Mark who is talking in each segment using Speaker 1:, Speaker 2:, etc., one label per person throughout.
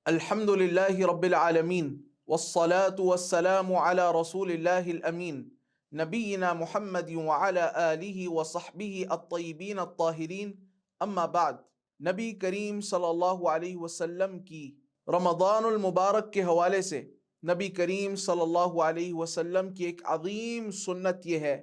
Speaker 1: الحمد لله رب العالمين والصلاة والسلام على رسول الله الأمين نبينا محمد وعلى آله وصحبه الطيبين الطاهرين اما بعد نبی کریم صلی اللہ علیہ وسلم کی رمضان المبارک کے حوالے سے نبی کریم صلی اللہ علیہ وسلم کی ایک عظیم سنت یہ ہے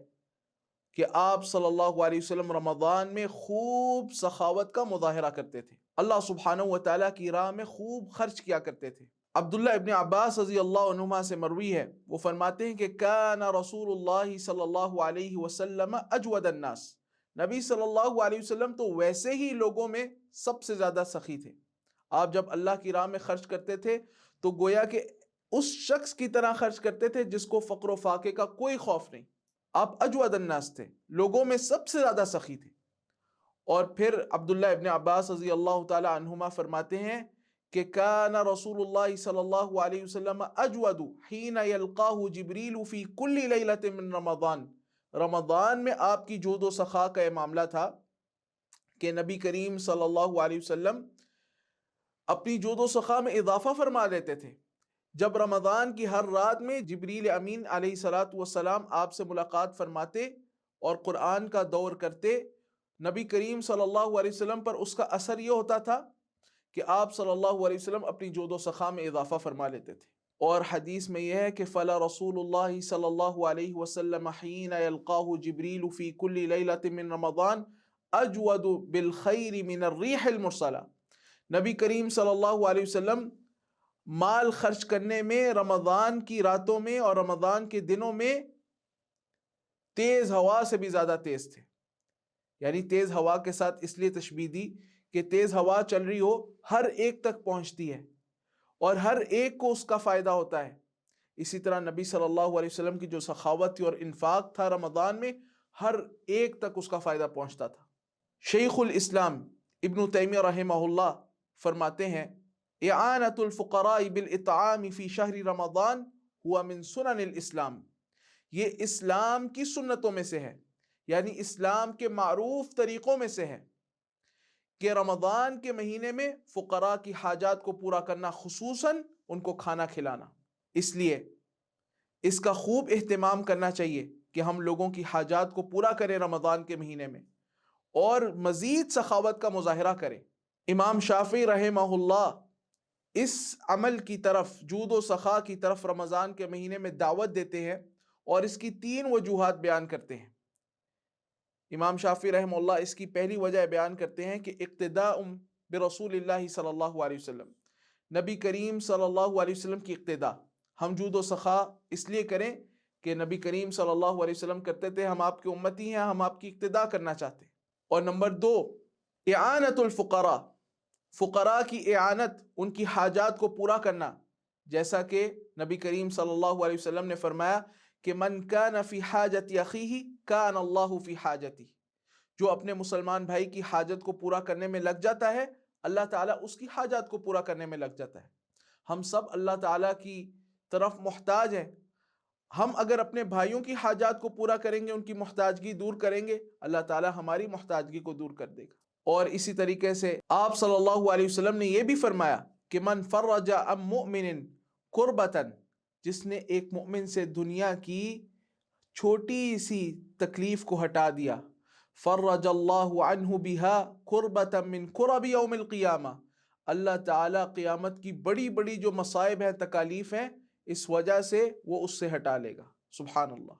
Speaker 1: کہ آپ صلی اللہ علیہ وسلم رمضان میں خوب سخاوت کا مظاہرہ کرتے تھے، اللہ سبحانہ و تعالیٰ کی راہ میں خوب خرچ کیا کرتے تھے۔ عبداللہ ابن عباس رضی اللہ عنہما سے مروی ہے، وہ فرماتے ہیں کہ کان رسول اللہ صلی اللہ علیہ وسلم اجود الناس، نبی صلی اللہ علیہ وسلم تو ویسے ہی لوگوں میں سب سے زیادہ سخی تھے۔ آپ جب اللہ کی راہ میں خرچ کرتے تھے تو گویا کہ اس شخص کی طرح خرچ کرتے تھے جس کو فقر و فاقے کا کوئی خوف نہیں۔ آپ اجود الناس تھے، لوگوں میں سب سے زیادہ سخی تھے۔ اور پھر عبداللہ ابن عباس رضی اللہ تعالی عنہما فرماتے ہیں کہ کان رسول اللہ صلی اللہ علیہ وسلم اجود حین یلقاہ جبریل فی کل لیلۃ من رمضان، رمضان میں آپ کی جود و سخا کا یہ معاملہ تھا کہ نبی کریم صلی اللہ علیہ وسلم اپنی جود و سخا میں اضافہ فرما دیتے تھے۔ جب رمضان کی ہر رات میں جبریل امین علیہ الصلاۃ والسلام آپ سے ملاقات فرماتے اور قرآن کا دور کرتے، نبی کریم صلی اللہ علیہ وسلم پر اس کا اثر یہ ہوتا تھا کہ آپ صلی اللہ علیہ وسلم اپنی جود و سخا میں اضافہ فرما لیتے تھے۔ اور حدیث میں یہ ہے کہ فلا رسول اللہ صلی اللہ علیہ وسلم حین یلقاہ جبریل فی کل لیلۃ من رمضان اجود بالخیر من الریح المرسلہ، نبی کریم صلی اللہ علیہ وسلم مال خرچ کرنے میں رمضان کی راتوں میں اور رمضان کے دنوں میں تیز ہوا سے بھی زیادہ تیز تھے۔ یعنی تیز ہوا کے ساتھ اس لیے تشبیہ دی کہ تیز ہوا چل رہی ہو ہر ایک تک پہنچتی ہے اور ہر ایک کو اس کا فائدہ ہوتا ہے۔ اسی طرح نبی صلی اللہ علیہ وسلم کی جو سخاوت تھی اور انفاق تھا رمضان میں، ہر ایک تک اس کا فائدہ پہنچتا تھا۔ شیخ الاسلام ابن تیمیہ رحمہ اللہ فرماتے ہیں اعانۃ الفقراء بالاطعام فی شہر رمضان ہوا من سنن الاسلام، یہ اسلام کی سنتوں میں سے ہے، یعنی اسلام کے معروف طریقوں میں سے ہے کہ رمضان کے مہینے میں فقراء کی حاجات کو پورا کرنا، خصوصاً ان کو کھانا کھلانا۔ اس لیے اس کا خوب اہتمام کرنا چاہیے کہ ہم لوگوں کی حاجات کو پورا کریں رمضان کے مہینے میں اور مزید سخاوت کا مظاہرہ کریں۔ امام شافعی رحمہ اللہ اس عمل کی طرف، جود و سخا کی طرف رمضان کے مہینے میں دعوت دیتے ہیں اور اس کی 3 وجوہات بیان کرتے ہیں۔ امام شافعی رحمہ اللہ اس کی پہلی وجہ بیان کرتے ہیں کہ اقتداء برسول اللہ صلی اللہ علیہ وسلم، نبی کریم صلی اللہ علیہ وسلم کی اقتداء، ہم جود و سخا اس لیے کریں کہ نبی کریم صلی اللہ علیہ وسلم کرتے تھے، ہم آپ کے امتی ہیں، ہم آپ کی اقتداء کرنا چاہتے ہیں۔ اور نمبر 2، اعانت الفقراء، فقراء کی اعانت، ان کی حاجات کو پورا کرنا، جیسا کہ نبی کریم صلی اللہ علیہ وسلم نے فرمایا کہ من کان فی حاجت اخیہ کان اللہ فی حاجتی، جو اپنے مسلمان بھائی کی حاجت کو پورا کرنے میں لگ جاتا ہے، اللہ تعالیٰ اس کی حاجات کو پورا کرنے میں لگ جاتا ہے۔ ہم سب اللہ تعالیٰ کی طرف محتاج ہیں، ہم اگر اپنے بھائیوں کی حاجات کو پورا کریں گے، ان کی محتاجگی دور کریں گے، اللہ تعالیٰ ہماری محتاجگی کو دور کر دے گا۔ اور اسی طریقے سے آپ صلی اللہ علیہ وسلم نے یہ بھی فرمایا کہ من فرج عن مؤمن کربتاً، جس نے ایک مؤمن سے دنیا کی چھوٹی سی تکلیف کو ہٹا دیا، فرج اللہ عنہ بها کربۃ من کرب یوم القیامہ، اللہ تعالیٰ قیامت کی بڑی بڑی جو مصائب ہیں، تکالیف ہیں، اس وجہ سے وہ اس سے ہٹا لے گا۔ سبحان اللہ۔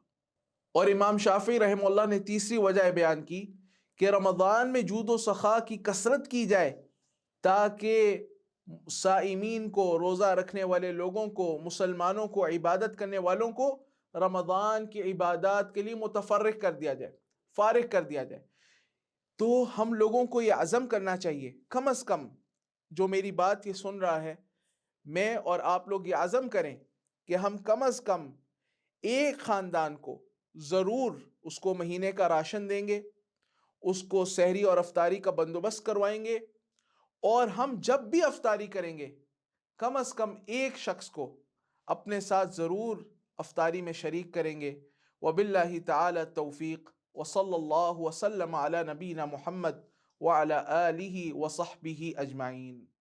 Speaker 1: اور امام شافعی رحمہ اللہ نے تیسری وجہ بیان کی کہ رمضان میں جود و سخا کی کثرت کی جائے تاکہ صائمین کو، روزہ رکھنے والے لوگوں کو، مسلمانوں کو، عبادت کرنے والوں کو رمضان کی عبادات کے لیے متفرغ کر دیا جائے، فارغ کر دیا جائے۔ تو ہم لوگوں کو یہ عزم کرنا چاہیے، کم از کم جو میری بات یہ سن رہا ہے، میں اور آپ لوگ یہ عزم کریں کہ ہم کم از کم ایک خاندان کو ضرور اس کو مہینے کا راشن دیں گے، اس کو سحری اور افطاری کا بندوبست کروائیں گے، اور ہم جب بھی افطاری کریں گے کم از کم ایک شخص کو اپنے ساتھ ضرور افطاری میں شریک کریں گے۔ وباللہ تعالی التوفیق، وصلی اللہ وسلم علی نبینا محمد وعلی آلہ وصحبہ اجمعین۔